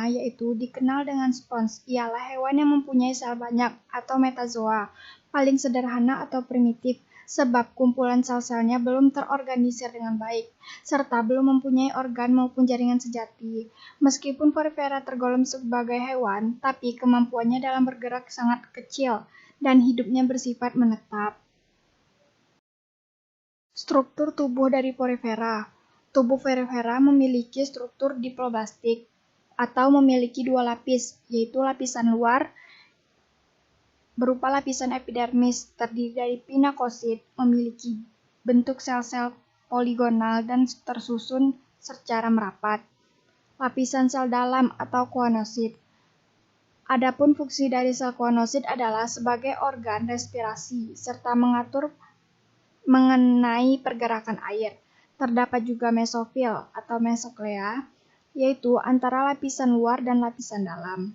umumnya yaitu dikenal dengan spons, ialah hewan yang mempunyai sel banyak atau metazoa, paling sederhana atau primitif, sebab kumpulan sel-selnya belum terorganisir dengan baik, serta belum mempunyai organ maupun jaringan sejati. Meskipun porifera tergolong sebagai hewan, tapi kemampuannya dalam bergerak sangat kecil dan hidupnya bersifat menetap. Struktur tubuh dari porifera. Tubuh porifera memiliki struktur diploblastik atau memiliki dua lapis, yaitu lapisan luar berupa lapisan epidermis terdiri dari pinakosit, memiliki bentuk sel-sel poligonal dan tersusun secara merapat. Lapisan sel dalam atau koanosit. Adapun fungsi dari sel koanosit adalah sebagai organ respirasi serta mengatur mengenai pergerakan air. Terdapat juga mesofil atau mesoklea, yaitu antara lapisan luar dan lapisan dalam.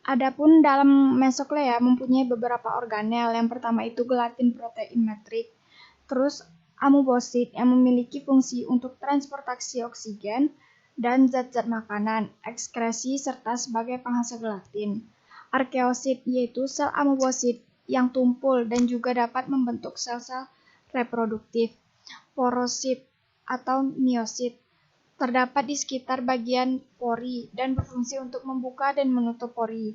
Adapun dalam mesoklea mempunyai beberapa organel. Yang pertama itu gelatin protein metrik, terus amubosit yang memiliki fungsi untuk transportasi oksigen dan zat-zat makanan, ekskresi, serta sebagai penghasil gelatin. Arkeosit yaitu sel amubosit yang tumpul dan juga dapat membentuk sel-sel reproduktif. Porosit atau miosit terdapat di sekitar bagian pori dan berfungsi untuk membuka dan menutup pori.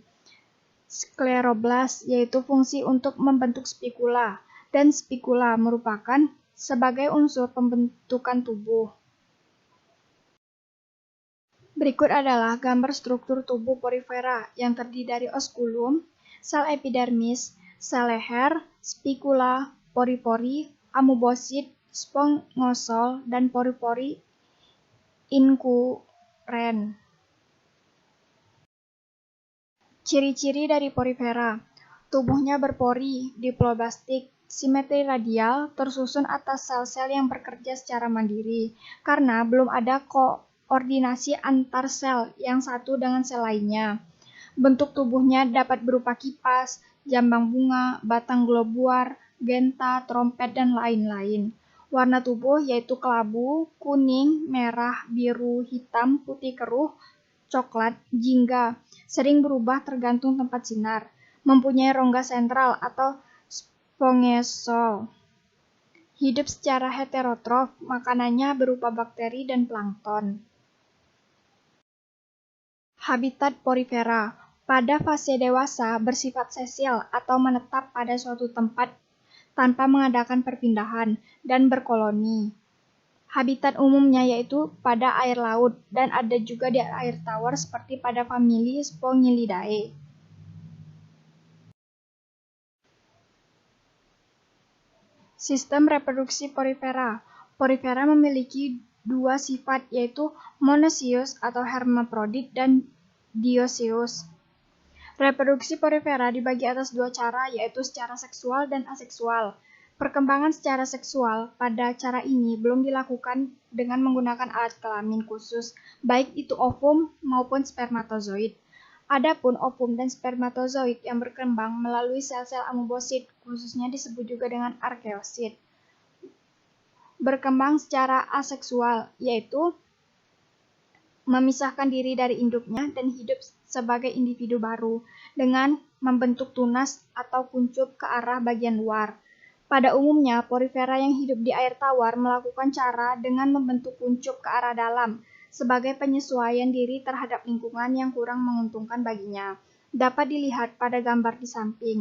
Skleroblast yaitu fungsi untuk membentuk spikula, dan spikula merupakan sebagai unsur pembentukan tubuh. Berikut adalah gambar struktur tubuh porifera yang terdiri dari oskulum, sel epidermis, sel leher, spikula, pori-pori, amubosit, spongosol, dan pori-pori inkuren. Ciri-ciri dari porifera. Tubuhnya berpori, diploblastik, simetri radial, tersusun atas sel-sel yang bekerja secara mandiri, karena belum ada koordinasi antar sel yang satu dengan sel lainnya. Bentuk tubuhnya dapat berupa kipas, jambang bunga, batang globular, genta, trompet, dan lain-lain. Warna tubuh yaitu kelabu, kuning, merah, biru, hitam, putih keruh, coklat, jingga, sering berubah tergantung tempat sinar. Mempunyai rongga sentral atau spongiosol. Hidup secara heterotrof, makanannya berupa bakteri dan plankton. Habitat porifera. Pada fase dewasa bersifat sesil atau menetap pada suatu tempat tanpa mengadakan perpindahan dan berkoloni. Habitat umumnya yaitu pada air laut dan ada juga di air tawar seperti pada famili Sphingolidae. Sistem reproduksi porifera. Porifera memiliki dua sifat yaitu monoecious atau hermaprodit dan dioecious. Reproduksi porifera dibagi atas dua cara, yaitu secara seksual dan aseksual. Perkembangan secara seksual pada cara ini belum dilakukan dengan menggunakan alat kelamin khusus, baik itu ovum maupun spermatozoid. Adapun ovum dan spermatozoid yang berkembang melalui sel-sel amubosit, khususnya disebut juga dengan arkeosit. Berkembang secara aseksual, yaitu memisahkan diri dari induknya dan hidup sebagai individu baru dengan membentuk tunas atau kuncup ke arah bagian luar. Pada umumnya, porifera yang hidup di air tawar melakukan cara dengan membentuk kuncup ke arah dalam sebagai penyesuaian diri terhadap lingkungan yang kurang menguntungkan baginya. Dapat dilihat pada gambar di samping.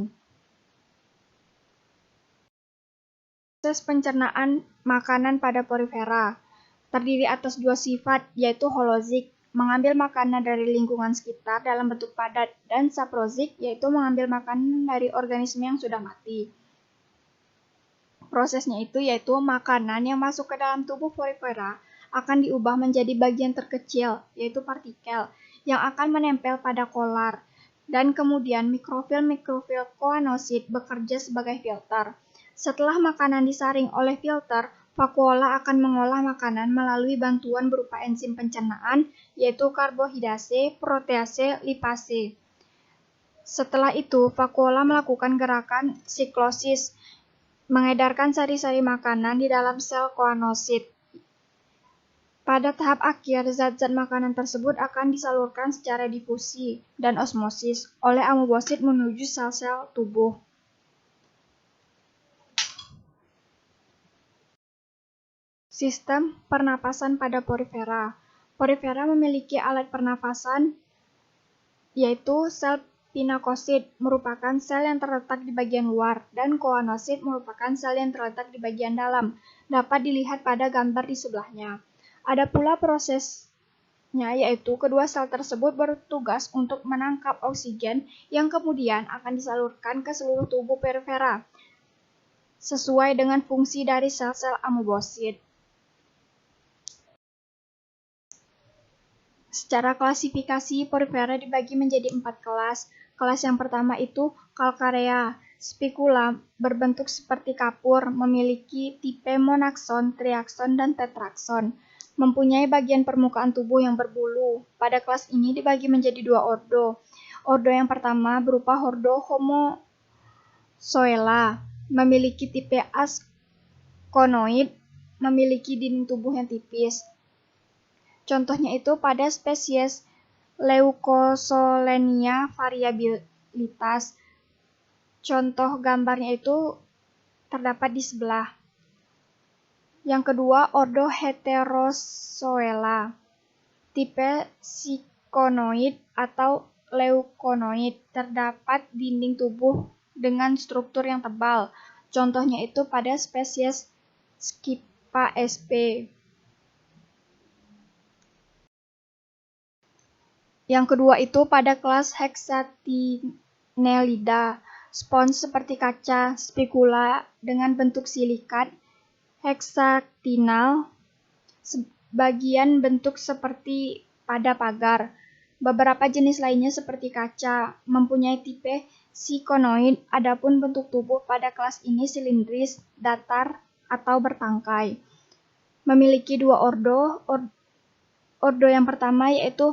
Proses pencernaan makanan pada porifera terdiri atas dua sifat, yaitu holozik, mengambil makanan dari lingkungan sekitar dalam bentuk padat, dan saprozik, yaitu mengambil makanan dari organisme yang sudah mati. Prosesnya itu yaitu makanan yang masuk ke dalam tubuh porifera akan diubah menjadi bagian terkecil, yaitu partikel, yang akan menempel pada kolar, dan kemudian mikrofil koanosit bekerja sebagai filter. Setelah makanan disaring oleh filter, vakuola akan mengolah makanan melalui bantuan berupa enzim pencernaan, yaitu karbohidase, protease, lipase. Setelah itu, vakuola melakukan gerakan siklosis, mengedarkan sari-sari makanan di dalam sel koanosit. Pada tahap akhir, zat-zat makanan tersebut akan disalurkan secara difusi dan osmosis oleh amoebosit menuju sel-sel tubuh. Sistem pernapasan pada porifera. Porifera memiliki alat pernapasan, yaitu sel pinakosit merupakan sel yang terletak di bagian luar, dan koanosit merupakan sel yang terletak di bagian dalam. Dapat dilihat pada gambar di sebelahnya. Ada pula prosesnya, yaitu kedua sel tersebut bertugas untuk menangkap oksigen yang kemudian akan disalurkan ke seluruh tubuh porifera, sesuai dengan fungsi dari sel-sel amoebosit. Secara klasifikasi, porifera dibagi menjadi 4 kelas. Kelas yang pertama itu Calcarea, spicula, berbentuk seperti kapur, memiliki tipe monakson, triakson, dan tetrakson, mempunyai bagian permukaan tubuh yang berbulu. Pada kelas ini dibagi menjadi 2 ordo. Ordo yang pertama berupa ordo Homozoela, memiliki tipe askonoid, memiliki dinding tubuh yang tipis. Contohnya itu pada spesies Leucosolenia variabilitas. Contoh gambarnya itu terdapat di sebelah. Yang kedua, ordo Heterozoela, tipe sikonoid atau leukonoid, terdapat dinding tubuh dengan struktur yang tebal. Contohnya itu pada spesies Scypha sp. Yang kedua itu pada kelas Hexatinellida, spons seperti kaca, spicula dengan bentuk silikat, hexatinal, sebagian bentuk seperti pada pagar. Beberapa jenis lainnya seperti kaca mempunyai tipe sikonoid, adapun bentuk tubuh pada kelas ini silindris, datar, atau bertangkai. Memiliki 2 ordo. Ordo yang pertama yaitu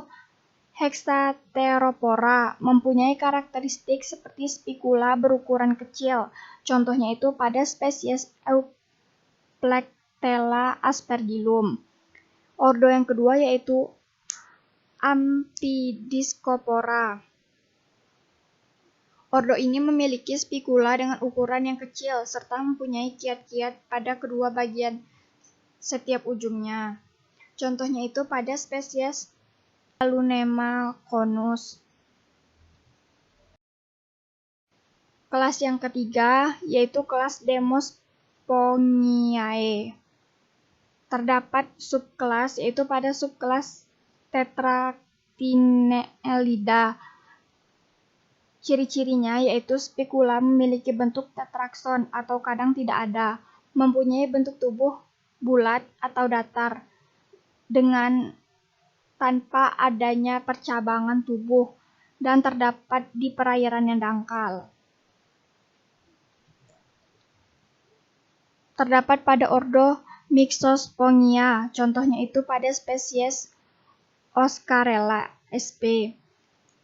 Hexateropora, mempunyai karakteristik seperti spicula berukuran kecil. Contohnya itu pada spesies Euplectella aspergillum. Ordo yang kedua yaitu Ampidiscopora. Ordo ini memiliki spicula dengan ukuran yang kecil serta mempunyai kiat-kiat pada kedua bagian setiap ujungnya. Contohnya itu pada spesies Alunema conus. Kelas yang ketiga yaitu kelas Demospongiae. Terdapat subkelas yaitu pada subkelas Tetractinellida. Ciri-cirinya yaitu spicula memiliki bentuk tetrakson atau kadang tidak ada, mempunyai bentuk tubuh bulat atau datar dengan tanpa adanya percabangan tubuh, dan terdapat di perairan yang dangkal. Terdapat pada ordo Myxospongia, contohnya itu pada spesies Oscarella sp.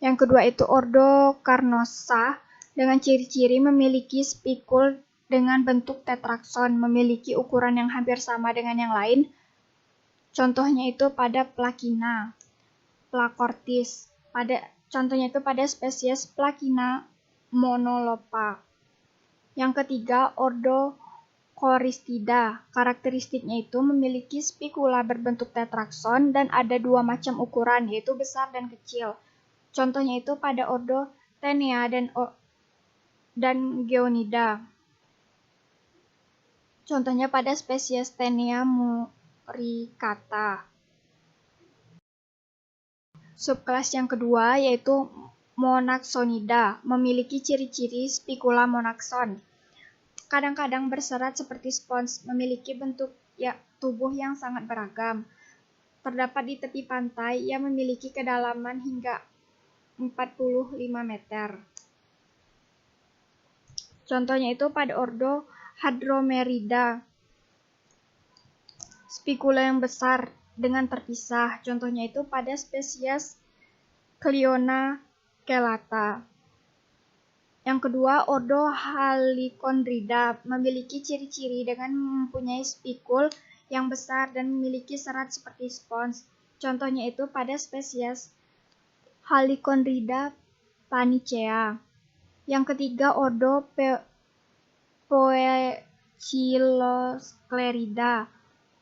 Yang kedua itu ordo Carnosa, dengan ciri-ciri memiliki spikul dengan bentuk tetrakson, memiliki ukuran yang hampir sama dengan yang lain. Contohnya itu pada Placina placortis. Contohnya itu pada spesies Placina monolopa. Yang ketiga, ordo Choristida. Karakteristiknya itu memiliki spicula berbentuk tetrakson dan ada 2 macam ukuran, yaitu besar dan kecil. Contohnya itu pada ordo Tenea dan Geonida. Contohnya pada spesies Tenea muricata. Subkelas yang kedua yaitu Monaxonida, memiliki ciri-ciri spicula monakson. Kadang-kadang berserat seperti spons, memiliki bentuk tubuh yang sangat beragam. Terdapat di tepi pantai yang memiliki kedalaman hingga 45 meter. Contohnya itu pada ordo Hadromerida. Spicula yang besar dengan terpisah. Contohnya itu pada spesies Cliona celata. Yang kedua, ordo Halichondrida memiliki ciri-ciri dengan mempunyai spikul yang besar dan memiliki serat seperti spons. Contohnya itu pada spesies Halichondrida panicea. Yang ketiga, ordo Poecilosclerida,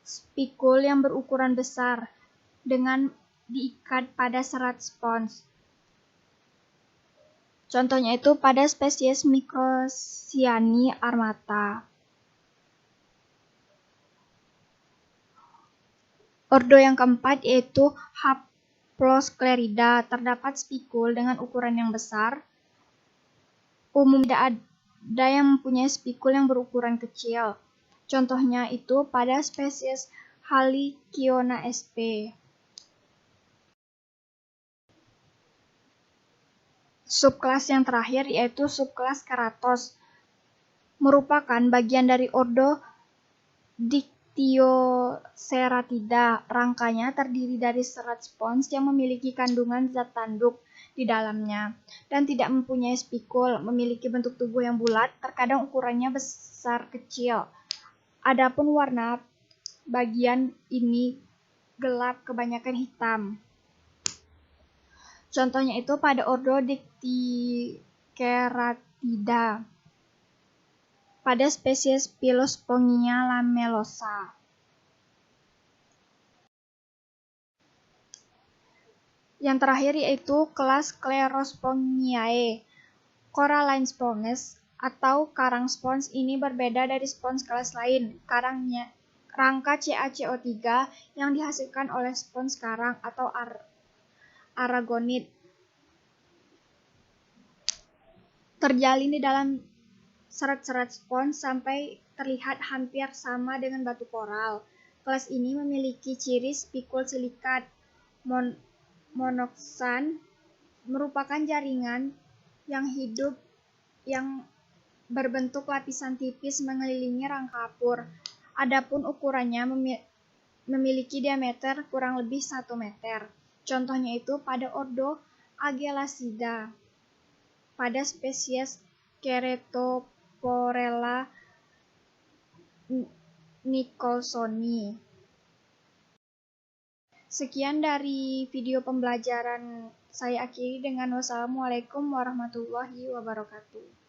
spikul yang berukuran besar dengan diikat pada serat spons. Contohnya itu pada spesies Microcyanni armata. Ordo yang keempat yaitu Haplosclerida, terdapat spikul dengan ukuran yang besar. Umumnya tidak ada yang mempunyai spikul yang berukuran kecil. Contohnya itu pada spesies Halichiona sp. Subkelas yang terakhir yaitu subkelas Keratos, merupakan bagian dari ordo Dictyoceratida. Rangkanya terdiri dari serat spons yang memiliki kandungan zat tanduk di dalamnya dan tidak mempunyai spikul, memiliki bentuk tubuh yang bulat, terkadang ukurannya besar kecil. Adapun warna bagian ini gelap, kebanyakan hitam. Contohnya itu pada ordo Dictyceratida, pada spesies Pilospongia lamellosa. Yang terakhir yaitu kelas Sclerospongiae. Coralline spons atau karang spons ini berbeda dari spons kelas lain. Karangnya rangka CaCO3 yang dihasilkan oleh spons karang atau aragonit terjalin di dalam serat-serat spons sampai terlihat hampir sama dengan batu koral. Kelas ini memiliki ciri spikul silikat. Monoksan merupakan jaringan yang hidup yang berbentuk lapisan tipis mengelilingi rangka apur. Adapun ukurannya memiliki diameter kurang lebih 1 meter. Contohnya itu pada ordo Agelacida, pada spesies Keretoporella nicholsoni. Sekian dari video pembelajaran saya akhiri dengan wassalamualaikum warahmatullahi wabarakatuh.